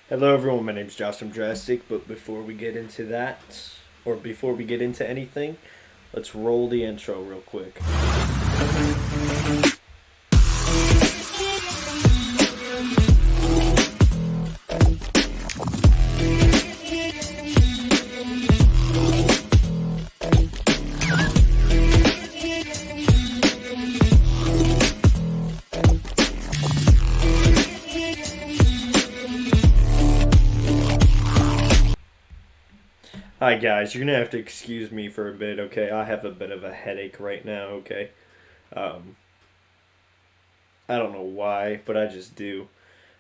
Hello everyone, my name's Josh from Drastic, but before we get into that, or before we get into anything, let's roll the intro real quick. Hi guys, you're gonna have to excuse me for a bit, okay? I have a bit of a headache right now, okay? Um, I don't know why, but I just do.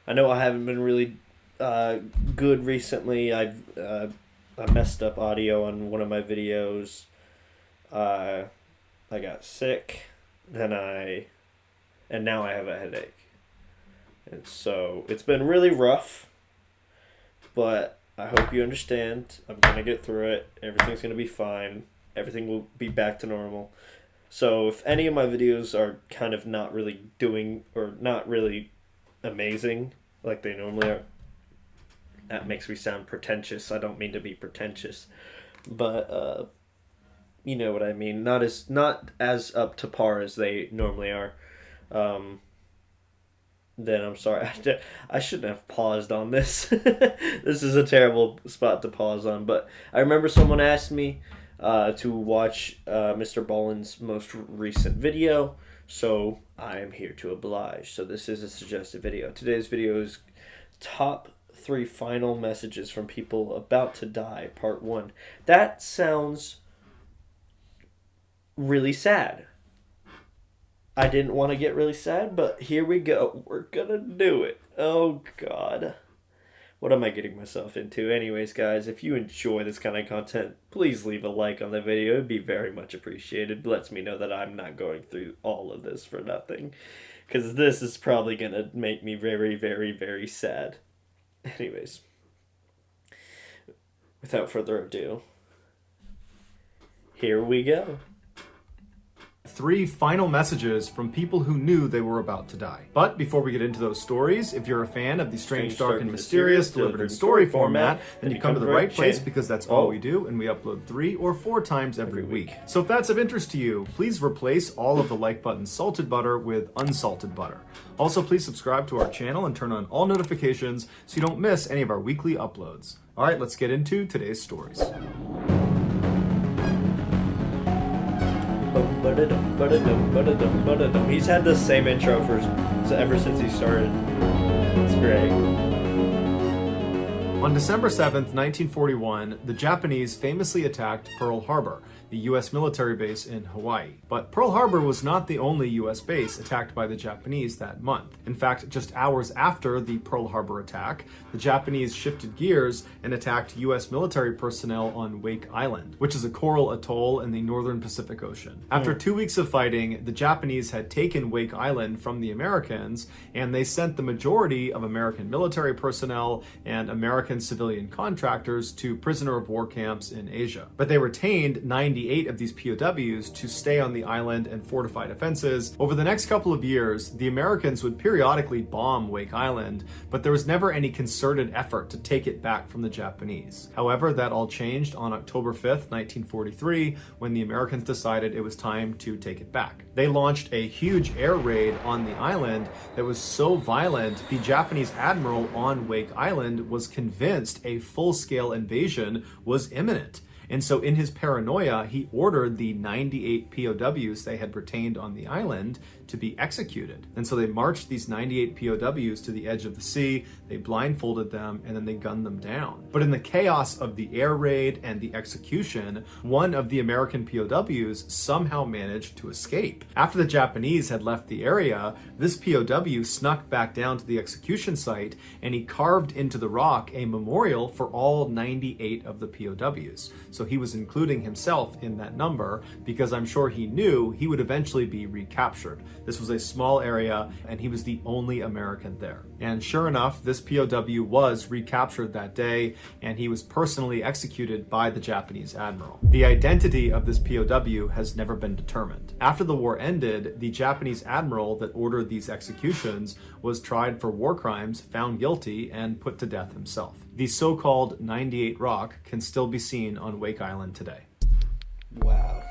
I know I haven't been really uh, good recently. I messed up audio on one of my videos. Uh, I got sick, and now I have a headache. And so it's been really rough, but I hope you understand. I'm gonna get through it. Everything's gonna be fine. Everything will be back to normal. So if any of my videos are kind of not really doing or not really amazing like they normally are, that makes me sound pretentious. I don't mean to be pretentious, but you know what I mean. Not as up to par as they normally are. Um, then I'm sorry. I shouldn't have paused on this. This is a terrible spot to pause on. But I remember someone asked me to watch MrBallen's most recent video, so I am here to oblige. So this is a suggested video. Today's video is top 3 final messages from people about to die, part 1. That sounds really sad. I didn't want to get really sad, but here we go. We're gonna do it. Oh, God. What am I getting myself into? Anyways, guys, if you enjoy this kind of content, please leave a like on the video. It'd be very much appreciated. It lets me know that I'm not going through all of this for nothing. Because this is probably gonna make me very, very, very sad. Anyways, without further ado, here we go. 3 final messages from people who knew they were about to die. But before we get into those stories, if you're a fan of the strange, dark, and mysterious delivered in story format, then you come to the right place because that's all we do, and we upload 3 or 4 times every week. So if that's of interest to you, please replace all of the like button salted butter with unsalted butter. Also, please subscribe to our channel and turn on all notifications so you don't miss any of our weekly uploads. All right, let's get into today's stories. He's had the same intro ever since he started. It's great. On December 7th, 1941, the Japanese famously attacked Pearl Harbor, the U.S. military base in Hawaii. But Pearl Harbor was not the only U.S. base attacked by the Japanese that month. In fact, just hours after the Pearl Harbor attack, the Japanese shifted gears and attacked U.S. military personnel on Wake Island, which is a coral atoll in the northern Pacific Ocean. After 2 weeks of fighting, the Japanese had taken Wake Island from the Americans, and they sent the majority of American military personnel and American civilian contractors to prisoner of war camps in Asia. But they retained 98 of these POWs to stay on the island and fortify defenses. Over the next couple of years, the Americans would periodically bomb Wake Island, but there was never any concerted effort to take it back from the Japanese. However, that all changed on October 5th, 1943, when the Americans decided it was time to take it back. They launched a huge air raid on the island that was so violent, the Japanese admiral on Wake Island was convinced a full-scale invasion was imminent. And so in his paranoia, he ordered the 98 POWs they had retained on the island to be executed. And so they marched these 98 POWs to the edge of the sea, they blindfolded them, and then they gunned them down. But in the chaos of the air raid and the execution, one of the American POWs somehow managed to escape. After the Japanese had left the area, this POW snuck back down to the execution site, and he carved into the rock a memorial for all 98 of the POWs. so he was including himself in that number because I'm sure he knew he would eventually be recaptured. This was a small area and he was the only American there. And sure enough, this POW was recaptured that day and he was personally executed by the Japanese admiral. The identity of this POW has never been determined. After the war ended, the Japanese admiral that ordered these executions was tried for war crimes, found guilty, and put to death himself. The so-called 98 Rock can still be seen on Wake Island today. Wow.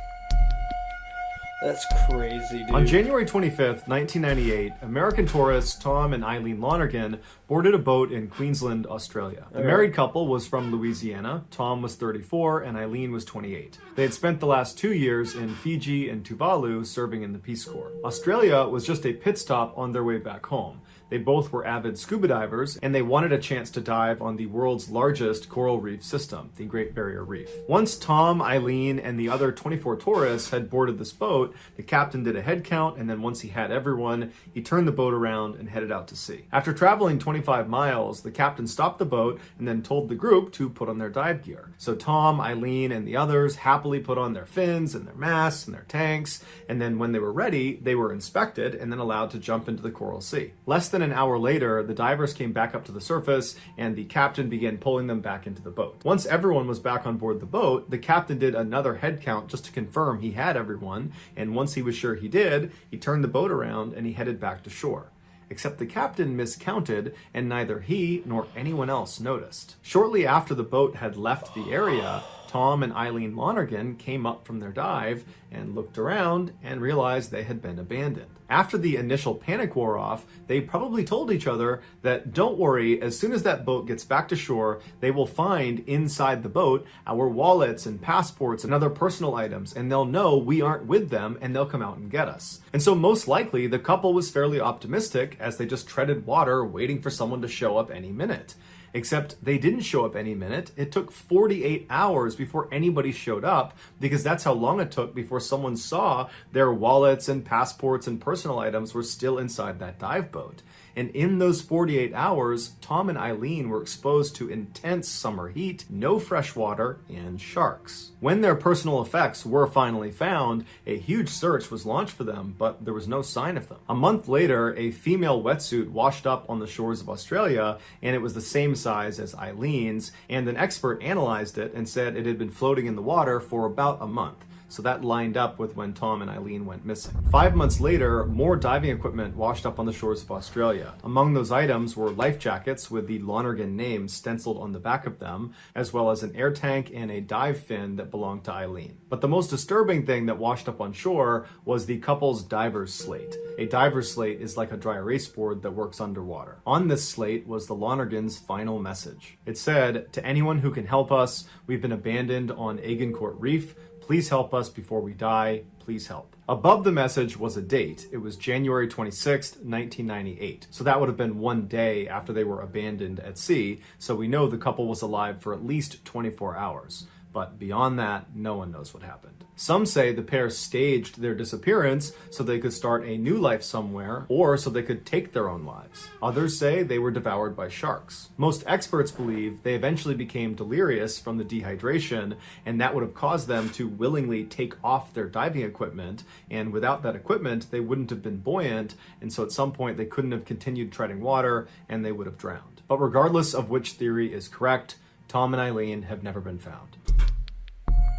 That's crazy, dude. On January 25th, 1998, American tourists Tom and Eileen Lonergan boarded a boat in Queensland, Australia. The married couple was from Louisiana. Tom was 34 and Eileen was 28. They had spent the last 2 years in Fiji and Tuvalu serving in the Peace Corps. Australia was just a pit stop on their way back home. They both were avid scuba divers, and they wanted a chance to dive on the world's largest coral reef system, the Great Barrier Reef. Once Tom, Eileen, and the other 24 tourists had boarded this boat, the captain did a head count, and then once he had everyone, he turned the boat around and headed out to sea. After traveling 25 miles, the captain stopped the boat and then told the group to put on their dive gear. So Tom, Eileen, and the others happily put on their fins and their masks and their tanks, and then when they were ready, they were inspected and then allowed to jump into the coral sea. Less than an hour later, the divers came back up to the surface and the captain began pulling them back into the boat. Once everyone was back on board the boat, the captain did another head count just to confirm he had everyone, and once he was sure he did, he turned the boat around and he headed back to shore. Except the captain miscounted and neither he nor anyone else noticed. Shortly after the boat had left the area, Tom and Eileen Lonergan came up from their dive and looked around and realized they had been abandoned. After the initial panic wore off, they probably told each other that don't worry, as soon as that boat gets back to shore, they will find inside the boat our wallets and passports and other personal items, and they'll know we aren't with them and they'll come out and get us. And so most likely the couple was fairly optimistic as they just treaded water waiting for someone to show up any minute. Except they didn't show up any minute. It took 48 hours before anybody showed up because that's how long it took before someone saw their wallets and passports and personal items were still inside that dive boat. And in those 48 hours, Tom and Eileen were exposed to intense summer heat, no fresh water, and sharks. When their personal effects were finally found, a huge search was launched for them, but there was no sign of them. A month later, a female wetsuit washed up on the shores of Australia, and it was the same size as Eileen's, and an expert analyzed it and said it had been floating in the water for about a month. So that lined up with when Tom and Eileen went missing. 5 months later, more diving equipment washed up on the shores of Australia. Among those items were life jackets with the Lonergan name stenciled on the back of them, as well as an air tank and a dive fin that belonged to Eileen. But the most disturbing thing that washed up on shore was the couple's diver's slate. A diver's slate is like a dry erase board that works underwater. On this slate was the Lonergans' final message. It said, "To anyone who can help us, we've been abandoned on Agincourt Reef. Please help us before we die. Please help." Above the message was a date. It was January 26th, 1998. So that would have been one day after they were abandoned at sea. So we know the couple was alive for at least 24 hours. But beyond that, no one knows what happened. Some say the pair staged their disappearance so they could start a new life somewhere, or so they could take their own lives. Others say they were devoured by sharks. Most experts believe they eventually became delirious from the dehydration, and that would have caused them to willingly take off their diving equipment, and without that equipment, they wouldn't have been buoyant, and so at some point they couldn't have continued treading water, and they would have drowned. But regardless of which theory is correct, Tom and Eileen have never been found.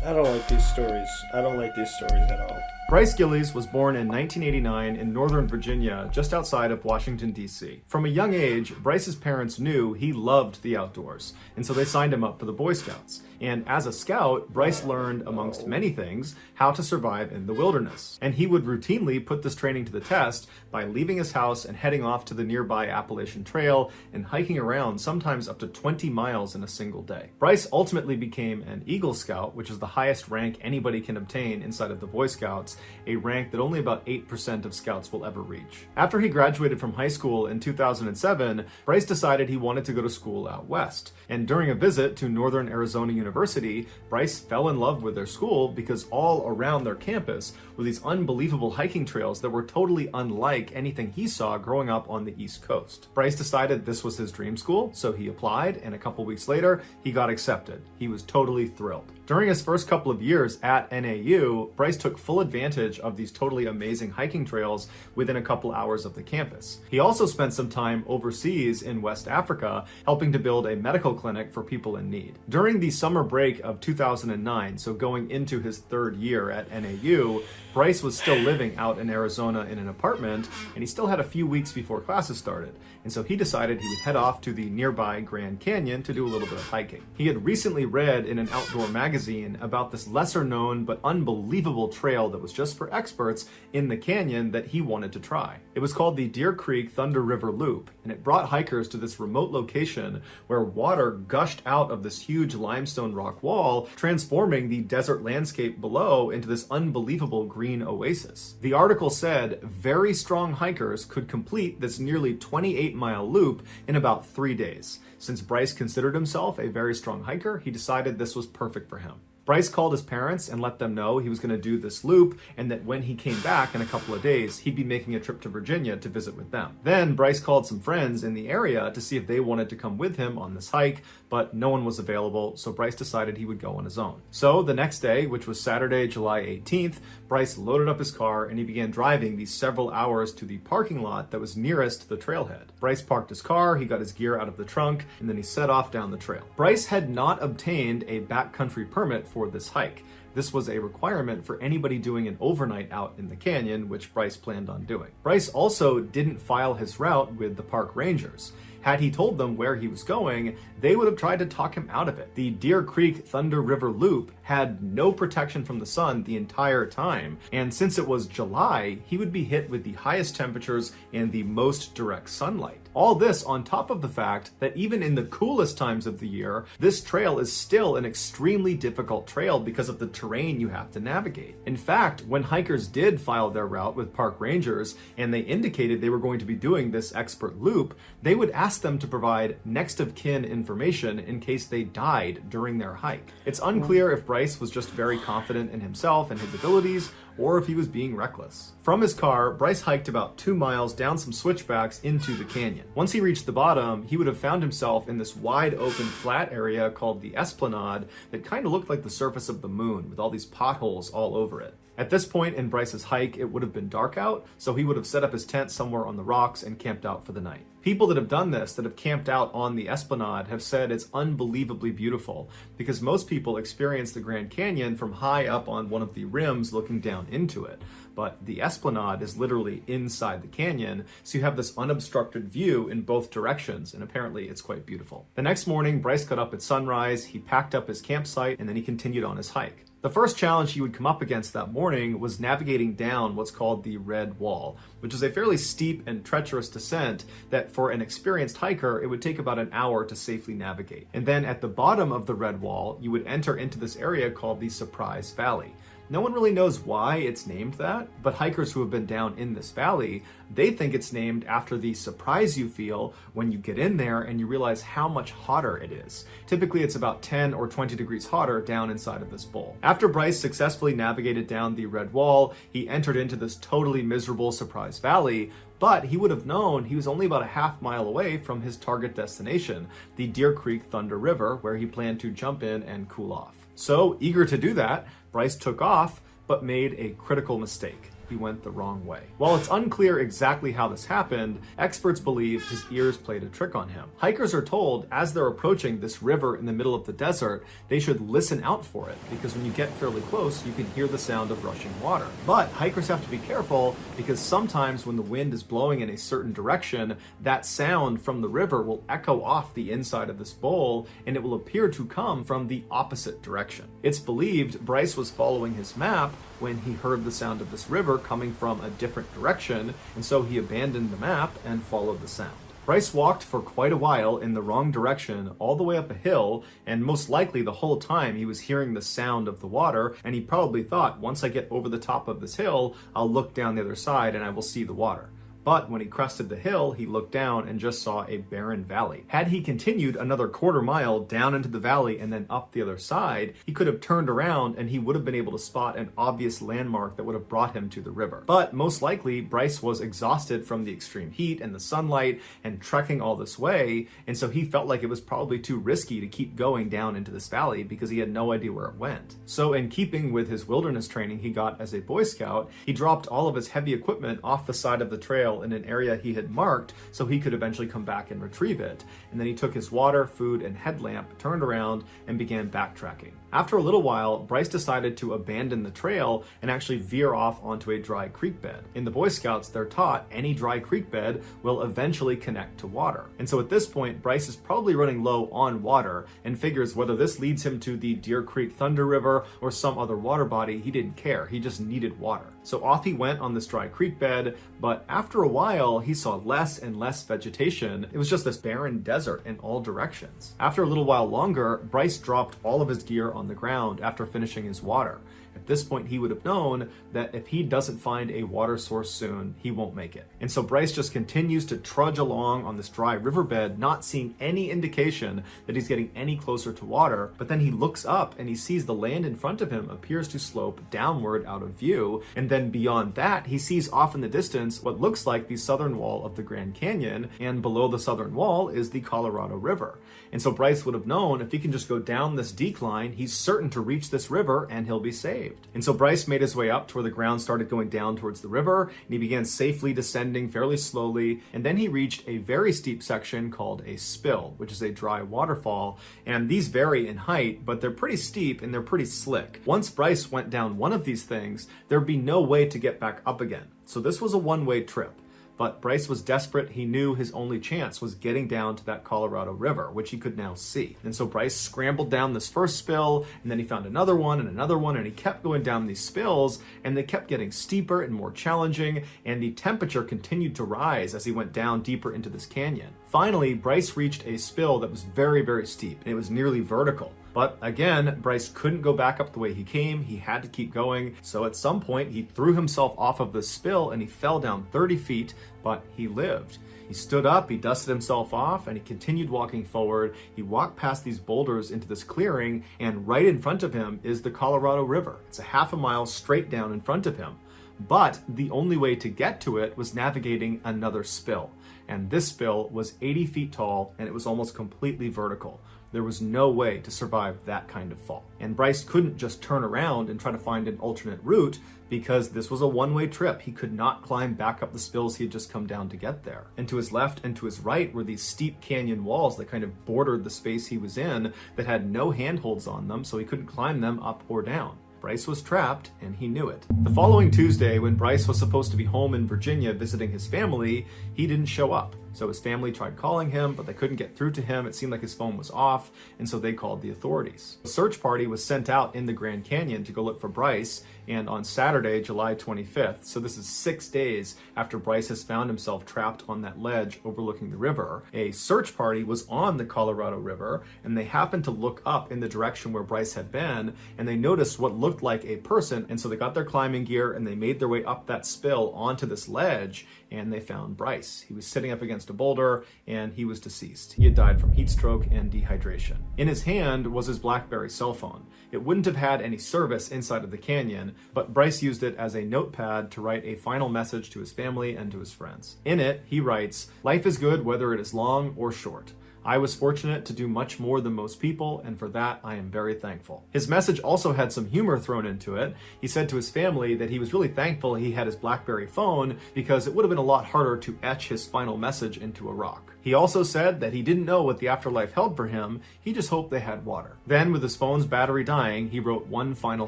I don't like these stories. I don't like these stories at all. Bryce Gillies was born in 1989 in Northern Virginia, just outside of Washington, D.C. From a young age, Bryce's parents knew he loved the outdoors, and so they signed him up for the Boy Scouts. And as a scout, Bryce learned, amongst many things, how to survive in the wilderness. And he would routinely put this training to the test by leaving his house and heading off to the nearby Appalachian Trail and hiking around sometimes up to 20 miles in a single day. Bryce ultimately became an Eagle Scout, which is the highest rank anybody can obtain inside of the Boy Scouts, a rank that only about 8% of scouts will ever reach. After he graduated from high school in 2007, Bryce decided he wanted to go to school out west. And during a visit to Northern Arizona University, Bryce fell in love with their school because all around their campus were these unbelievable hiking trails that were totally unlike anything he saw growing up on the East Coast. Bryce decided this was his dream school, so he applied, and a couple weeks later, he got accepted. He was totally thrilled. During his first couple of years at NAU, Bryce took full advantage of these totally amazing hiking trails within a couple hours of the campus. He also spent some time overseas in West Africa, helping to build a medical clinic for people in need. During the summer break of 2009, so going into his third year at NAU, Bryce was still living out in Arizona in an apartment, and he still had a few weeks before classes started. And so he decided he would head off to the nearby Grand Canyon to do a little bit of hiking. He had recently read in an outdoor magazine about this lesser known but unbelievable trail that was just for experts in the canyon that he wanted to try. It was called the Deer Creek Thunder River Loop, and it brought hikers to this remote location where water gushed out of this huge limestone rock wall, transforming the desert landscape below into this unbelievable green oasis. The article said very strong hikers could complete this nearly 28-mile loop in about 3 days. Since Bryce considered himself a very strong hiker, he decided this was perfect for him. Bryce called his parents and let them know he was going to do this loop, and that when he came back in a couple of days, he'd be making a trip to Virginia to visit with them. Then Bryce called some friends in the area to see if they wanted to come with him on this hike, but no one was available, so Bryce decided he would go on his own. So the next day, which was Saturday, July 18th, Bryce loaded up his car and he began driving these several hours to the parking lot that was nearest the trailhead. Bryce parked his car, he got his gear out of the trunk, and then he set off down the trail. Bryce had not obtained a backcountry permit for this hike. This was a requirement for anybody doing an overnight out in the canyon, which Bryce planned on doing. Bryce also didn't file his route with the park rangers. Had he told them where he was going, they would have tried to talk him out of it. The Deer Creek Thunder River Loop had no protection from the sun the entire time, and since it was July, he would be hit with the highest temperatures and the most direct sunlight. All this on top of the fact that even in the coolest times of the year, this trail is still an extremely difficult trail because of the terrain you have to navigate. In fact, when hikers did file their route with park rangers and they indicated they were going to be doing this expert loop, they would ask them to provide next of kin information in case they died during their hike. It's unclear if Bryce was just very confident in himself and his abilities, or if he was being reckless. From his car, Bryce hiked about 2 miles down some switchbacks into the canyon. Once he reached the bottom, he would have found himself in this wide open flat area called the Esplanade that kind of looked like the surface of the moon with all these potholes all over it. At this point in Bryce's hike, it would have been dark out, so he would have set up his tent somewhere on the rocks and camped out for the night. People that have done this, that have camped out on the Esplanade, have said it's unbelievably beautiful because most people experience the Grand Canyon from high up on one of the rims looking down into it. But the Esplanade is literally inside the canyon, so you have this unobstructed view in both directions, and apparently it's quite beautiful. The next morning, Bryce got up at sunrise, he packed up his campsite, and then he continued on his hike. The first challenge he would come up against that morning was navigating down what's called the Red Wall, which is a fairly steep and treacherous descent that for an experienced hiker, it would take about an hour to safely navigate. And then at the bottom of the Red Wall, you would enter into this area called the Surprise Valley. No one really knows why it's named that, but hikers who have been down in this valley, they think it's named after the surprise you feel when you get in there and you realize how much hotter it is. Typically, it's about 10 or 20 degrees hotter down inside of this bowl. After Bryce successfully navigated down the Red Wall, he entered into this totally miserable Surprise Valley, but he would have known he was only about a half-mile away from his target destination, the Deer Creek Thunder River, where he planned to jump in and cool off. So, eager to do that, Bryce took off, but made a critical mistake. He went the wrong way. While it's unclear exactly how this happened, experts believe his ears played a trick on him. Hikers are told as they're approaching this river in the middle of the desert, they should listen out for it, because when you get fairly close, you can hear the sound of rushing water. But hikers have to be careful because sometimes when the wind is blowing in a certain direction, that sound from the river will echo off the inside of this bowl and it will appear to come from the opposite direction. It's believed Bryce was following his map when he heard the sound of this river coming from a different direction, and so he abandoned the map and followed the sound. Bryce walked for quite a while in the wrong direction, all the way up a hill, and most likely the whole time he was hearing the sound of the water, and he probably thought, once I get over the top of this hill, I'll look down the other side and I will see the water. But when he crested the hill, he looked down and just saw a barren valley. Had he continued another quarter mile down into the valley and then up the other side, he could have turned around and he would have been able to spot an obvious landmark that would have brought him to the river. But most likely, Bryce was exhausted from the extreme heat and the sunlight and trekking all this way, and so he felt like it was probably too risky to keep going down into this valley because he had no idea where it went. So in keeping with his wilderness training he got as a Boy Scout, he dropped all of his heavy equipment off the side of the trail in an area he had marked so he could eventually come back and retrieve it. And then he took his water, food, and headlamp, turned around, and began backtracking. After a little while, Bryce decided to abandon the trail and actually veer off onto a dry creek bed. In the Boy Scouts, they're taught any dry creek bed will eventually connect to water. And so at this point, Bryce is probably running low on water and figures whether this leads him to the Deer Creek Thunder River or some other water body, he didn't care. He just needed water. So off he went on this dry creek bed, but after a while, he saw less and less vegetation. It was just this barren desert in all directions. After a little while longer, Bryce dropped all of his gear on the ground after finishing his water. At this point, he would have known that if he doesn't find a water source soon, he won't make it. And so Bryce just continues to trudge along on this dry riverbed, not seeing any indication that he's getting any closer to water. But then he looks up and he sees the land in front of him appears to slope downward out of view. And then beyond that, he sees off in the distance what looks like the southern wall of the Grand Canyon. And below the southern wall is the Colorado River. And so Bryce would have known if he can just go down this decline, he's certain to reach this river and he'll be saved. And so Bryce made his way up to where the ground started going down towards the river, and he began safely descending fairly slowly, and then he reached a very steep section called a spill, which is a dry waterfall, and these vary in height, but they're pretty steep and they're pretty slick. Once Bryce went down one of these things, there'd be no way to get back up again. So this was a one-way trip. But Bryce was desperate. He knew his only chance was getting down to that Colorado River, which he could now see. And so Bryce scrambled down this first spill, and then he found another one, and he kept going down these spills, and they kept getting steeper and more challenging, and the temperature continued to rise as he went down deeper into this canyon. Finally, Bryce reached a spill that was very, very steep, and it was nearly vertical. But again, Bryce couldn't go back up the way he came. He had to keep going. So at some point, he threw himself off of the spill and he fell down 30 feet, but he lived. He stood up, he dusted himself off, and he continued walking forward. He walked past these boulders into this clearing, and right in front of him is the Colorado River. It's a half a mile straight down in front of him. But the only way to get to it was navigating another spill. And this spill was 80 feet tall, and it was almost completely vertical. There was no way to survive that kind of fall. And Bryce couldn't just turn around and try to find an alternate route because this was a one-way trip. He could not climb back up the spills he had just come down to get there. And to his left and to his right were these steep canyon walls that kind of bordered the space he was in that had no handholds on them, so he couldn't climb them up or down. Bryce was trapped, and he knew it. The following Tuesday, when Bryce was supposed to be home in Virginia visiting his family, he didn't show up. So his family tried calling him, but they couldn't get through to him. It seemed like his phone was off, and so they called the authorities. A search party was sent out in the Grand Canyon to go look for Bryce, and on Saturday, July 25th, so this is 6 days after Bryce has found himself trapped on that ledge overlooking the river, a search party was on the Colorado River, and they happened to look up in the direction where Bryce had been, and they noticed what looked like a person, and so they got their climbing gear, and they made their way up that spill onto this ledge, and they found Bryce. He was sitting up against a boulder, and he was deceased. He had died from heat stroke and dehydration. In his hand was his BlackBerry cell phone. It wouldn't have had any service inside of the canyon, but Bryce used it as a notepad to write a final message to his family and to his friends. In it, he writes, "Life is good whether it is long or short. I was fortunate to do much more than most people, and for that I am very thankful." His message also had some humor thrown into it. He said to his family that he was really thankful he had his BlackBerry phone because it would have been a lot harder to etch his final message into a rock. He also said that he didn't know what the afterlife held for him, he just hoped they had water. Then, with his phone's battery dying, he wrote one final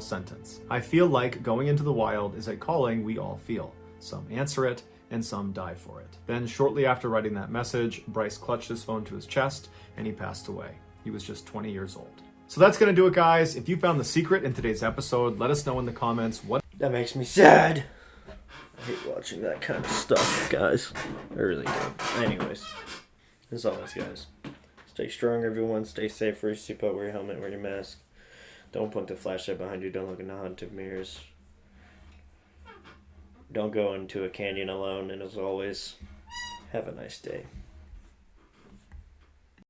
sentence. "I feel like going into the wild is a calling we all feel. Some answer it, and some die for it." Then, shortly after writing that message, Bryce clutched his phone to his chest, and he passed away. He was just 20 years old. So that's going to do it, guys. If you found the secret in today's episode, let us know in the comments what... That makes me sad. I hate watching that kind of stuff, guys. I really do. Anyways. As always, guys, stay strong, everyone. Stay safe. Wear your seatbelt. Wear your helmet. Wear your mask. Don't point the flashlight behind you. Don't look in the haunted mirrors. Don't go into a canyon alone. And as always, have a nice day.